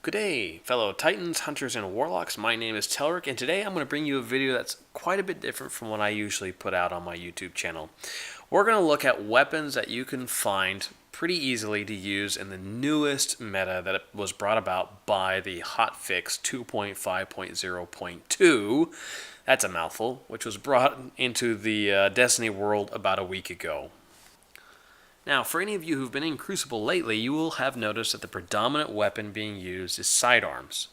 Good day, fellow Titans, Hunters, and Warlocks. My name is Telric, and today I'm going to bring you a video that's quite a bit different from what I usually put out on my YouTube channel. We're going to look at weapons that you can find pretty easily to use in the newest meta that was brought about by the Hotfix 2.5.0.2. That's a mouthful, which was brought into the Destiny world about a week ago. Now, for any of you who've been in Crucible lately, you will have noticed that the predominant weapon being used is sidearms.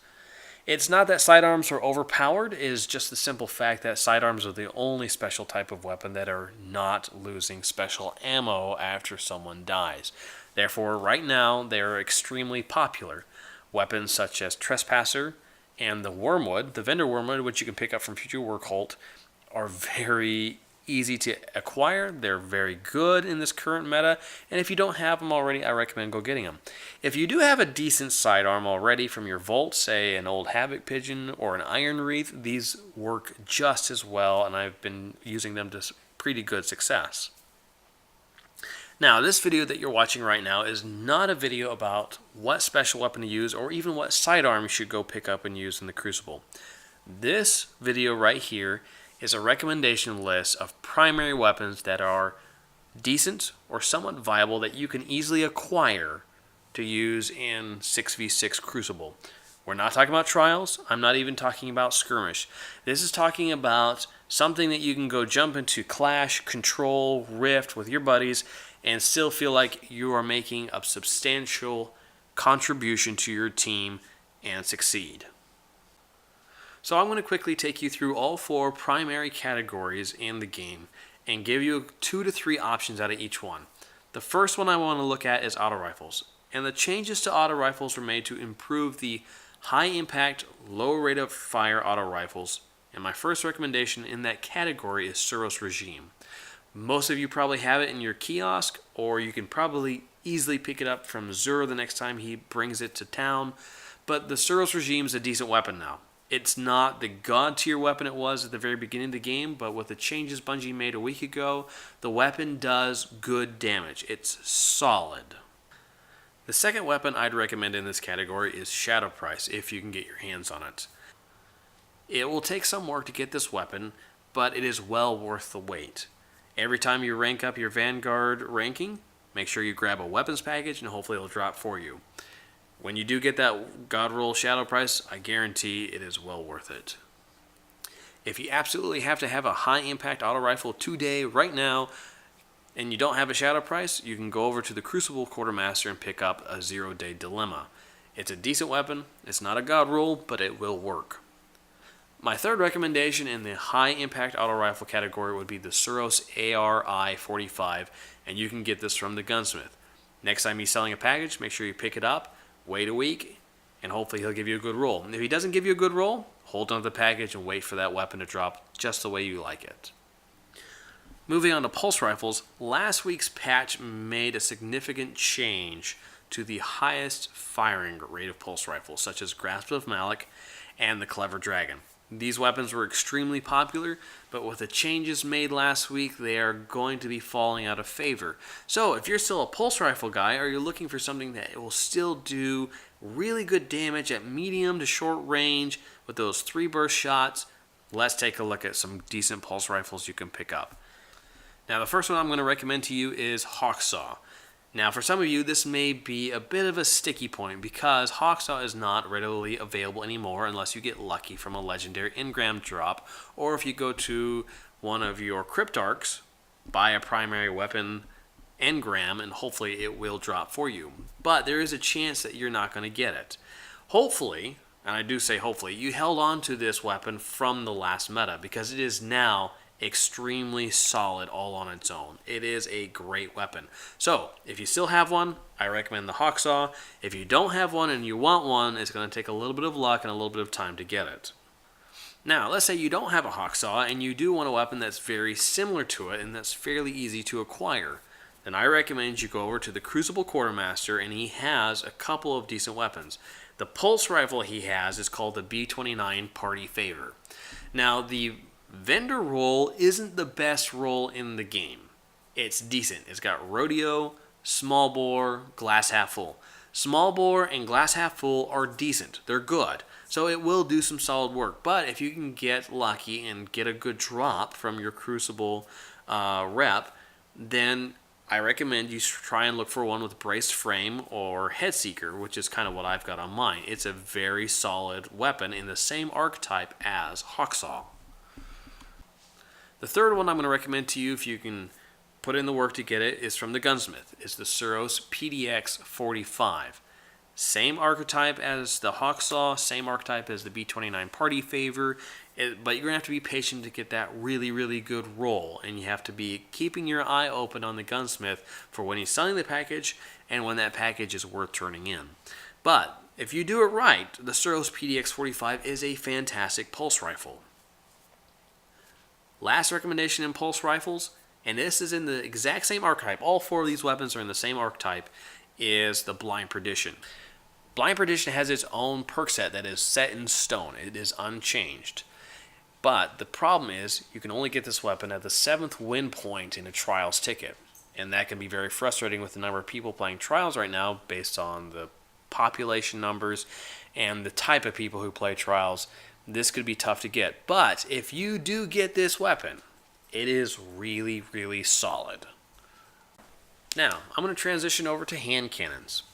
It's not that sidearms are overpowered, it is just the simple fact that sidearms are the only special type of weapon that are not losing special ammo after someone dies. Therefore, right now, they are extremely popular. Weapons such as Trespasser and the Wormwood, the vendor Wormwood, which you can pick up from Future War Cult, are very easy to acquire. They're very good in this current meta, and if you don't have them already, I recommend go getting them. If you do have a decent sidearm already from your vault, say an old Havoc Pigeon or an Iron Wreath, these work just as well, and I've been using them to pretty good success. Now, this video that you're watching right now is not a video about what special weapon to use or even what sidearm you should go pick up and use in the Crucible. This video right here is a recommendation list of primary weapons that are decent or somewhat viable that you can easily acquire to use in 6v6 Crucible. We're not talking about trials. I'm not even talking about skirmish. This is talking about something that you can go jump into Clash, Control, Rift with your buddies and still feel like you are making a substantial contribution to your team and succeed. So I'm going to quickly take you through all four primary categories in the game and give you 2 to 3 options out of each one. The first one I want to look at is auto rifles. And the changes to auto rifles were made to improve the high impact, low rate of fire auto rifles. And my first recommendation in that category is SUROS regime. Most of you probably have it in your kiosk, or you can probably easily pick it up from Zero the next time he brings it to town. But the SUROS regime is a decent weapon now. It's not the god tier weapon it was at the very beginning of the game, but with the changes Bungie made a week ago, the weapon does good damage. It's solid. The second weapon I'd recommend in this category is Shadow Price, if you can get your hands on it. It will take some work to get this weapon, but it is well worth the wait. Every time you rank up your Vanguard ranking, make sure you grab a weapons package and hopefully it'll drop for you. When you do get that God Roll Shadow Price, I guarantee it is well worth it. If you absolutely have to have a high impact auto rifle today, right now, and you don't have a Shadow Price, you can go over to the Crucible Quartermaster and pick up a 0-Day Dilemma. It's a decent weapon, it's not a God Roll, but it will work. My third recommendation in the high impact auto rifle category would be the SUROS ARI-45, and you can get this from the gunsmith. Next time he's selling a package, make sure you pick it up. Wait a week, and hopefully he'll give you a good roll. And if he doesn't give you a good roll, hold on to the package and wait for that weapon to drop just the way you like it. Moving on to pulse rifles, last week's patch made a significant change to the highest firing rate of pulse rifles, such as Grasp of Malak and the Clever Dragon. These weapons were extremely popular, but with the changes made last week, they are going to be falling out of favor. So if you're still a pulse rifle guy, or you're looking for something that will still do really good damage at medium to short range with those 3 burst shots, let's take a look at some decent pulse rifles you can pick up. Now the first one I'm going to recommend to you is HAWKSAW. Now for some of you this may be a bit of a sticky point because HAWKSAW is not readily available anymore unless you get lucky from a legendary engram drop, or if you go to one of your Cryptarchs, buy a primary weapon engram and hopefully it will drop for you. But there is a chance that you're not going to get it. Hopefully, and I do say hopefully, you held on to this weapon from the last meta because it is now extremely solid all on its own. It is a great weapon. So if you still have one, I recommend the HAWKSAW. If you don't have one and you want one, it's going to take a little bit of luck and a little bit of time to get it. Now let's say you don't have a HAWKSAW and you do want a weapon that's very similar to it and that's fairly easy to acquire. Then I recommend you go over to the Crucible Quartermaster, and he has a couple of decent weapons. The pulse rifle he has is called the B29 Party Favor. Now the vendor roll isn't the best roll in the game. It's decent. It's got rodeo, small bore, glass half full. Small bore and glass half full are decent. They're good. So it will do some solid work. But if you can get lucky and get a good drop from your Crucible rep, then I recommend you try and look for one with braced frame or head seeker, which is kind of what I've got on mine. It's a very solid weapon in the same archetype as HAWKSAW. The third one I'm going to recommend to you, if you can put in the work to get it, is from the gunsmith. It's the SUROS PDX 45. Same archetype as the HAWKSAW, same archetype as the B29 Party Favor, but you're going to have to be patient to get that really, really good roll, and you have to be keeping your eye open on the gunsmith for when he's selling the package and when that package is worth turning in. But if you do it right, the SUROS PDX 45 is a fantastic pulse rifle. Last recommendation in pulse rifles, and this is in the exact same archetype, all four of these weapons are in the same archetype, is the Blind Perdition. Blind Perdition has its own perk set that is set in stone. It is unchanged. But the problem is you can only get this weapon at the 7th win point in a Trials ticket. And that can be very frustrating with the number of people playing Trials right now based on the population numbers and the type of people who play Trials. This could be tough to get. But if you do get this weapon, it is really, really solid. Now, I'm going to transition over to hand cannons.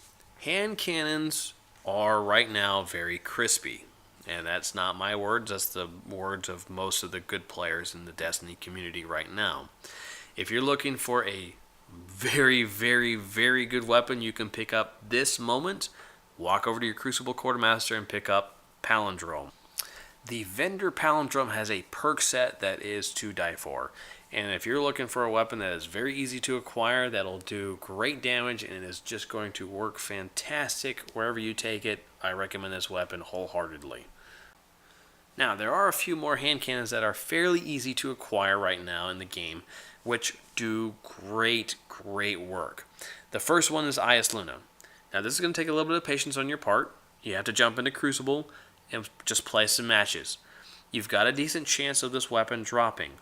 Hand cannons are right now very crispy. And that's not my words, that's the words of most of the good players in the Destiny community right now. If you're looking for a very, very, very good weapon you can pick up this moment, walk over to your Crucible Quartermaster and pick up Palindrome. The vendor Palindrome has a perk set that is to die for. And if you're looking for a weapon that is very easy to acquire, that'll do great damage, and it is just going to work fantastic wherever you take it, I recommend this weapon wholeheartedly. Now, there are a few more hand cannons that are fairly easy to acquire right now in the game, which do great, great work. The first one is IS Luna. Now, this is going to take a little bit of patience on your part. You have to jump into Crucible and just play some matches. You've got a decent chance of this weapon dropping.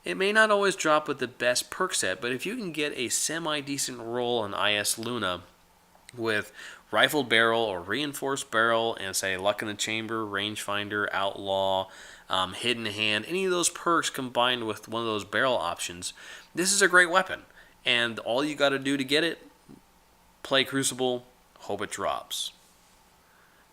It may not always drop with the best perk set, but if you can get a semi-decent roll on IS Luna with rifled barrel or reinforced barrel and say luck in the chamber, rangefinder, outlaw, hidden hand, any of those perks combined with one of those barrel options, this is a great weapon. And all you got to do to get it, play Crucible, hope it drops.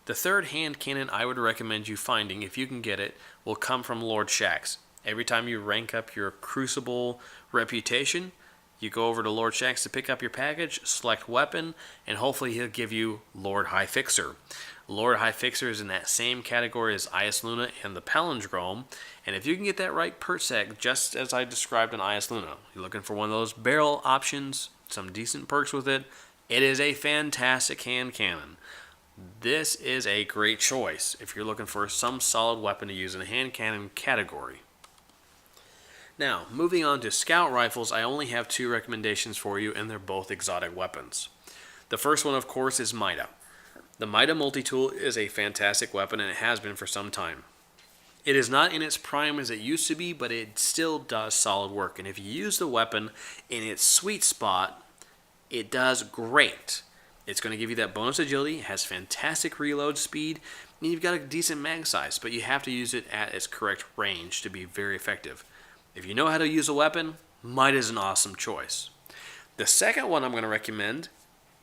The third hand cannon I would recommend you finding, if you can get it, will come from Lord Shaxx. Every time you rank up your Crucible reputation, you go over to Lord Shaxx to pick up your package, select weapon, and hopefully he'll give you Lord High Fixer. Lord High Fixer is in that same category as IS Luna and the Palindrome, and if you can get that right perk set, just as I described in IS Luna, you're looking for one of those barrel options, some decent perks with it, it is a fantastic hand cannon. This is a great choice if you're looking for some solid weapon to use in the hand cannon category. Now, moving on to scout rifles, I only have two recommendations for you, and they're both exotic weapons. The first one, of course, is MIDA. The MIDA multi-tool is a fantastic weapon, and it has been for some time. It is not in its prime as it used to be, but it still does solid work, and if you use the weapon in its sweet spot, it does great. It's going to give you that bonus agility, has fantastic reload speed, and you've got a decent mag size, but you have to use it at its correct range to be very effective. If you know how to use a weapon, MIDA is an awesome choice. The second one I'm going to recommend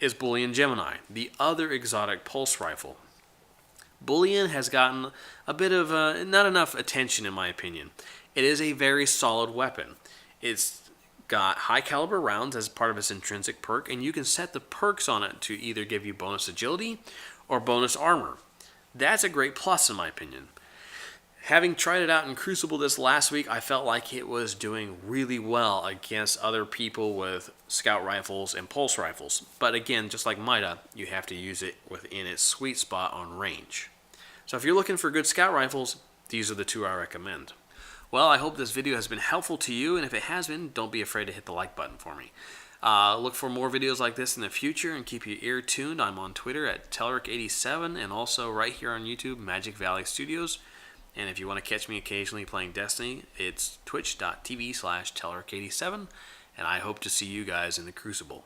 is BOOLEAN Gemini, the other exotic pulse rifle. BOOLEAN has gotten a bit of not enough attention in my opinion. It is a very solid weapon. It's got high caliber rounds as part of its intrinsic perk, and you can set the perks on it to either give you bonus agility or bonus armor. That's a great plus in my opinion. Having tried it out in Crucible this last week, I felt like it was doing really well against other people with scout rifles and pulse rifles. But again, just like MIDA, you have to use it within its sweet spot on range. So if you're looking for good scout rifles, these are the two I recommend. Well, I hope this video has been helpful to you, and if it has been, don't be afraid to hit the like button for me. Look for more videos like this in the future and keep your ear tuned. I'm on Twitter at Telric87 and also right here on YouTube, Magic Valley Studios. And if you want to catch me occasionally playing Destiny, it's twitch.tv/Telric87, and I hope to see you guys in the Crucible.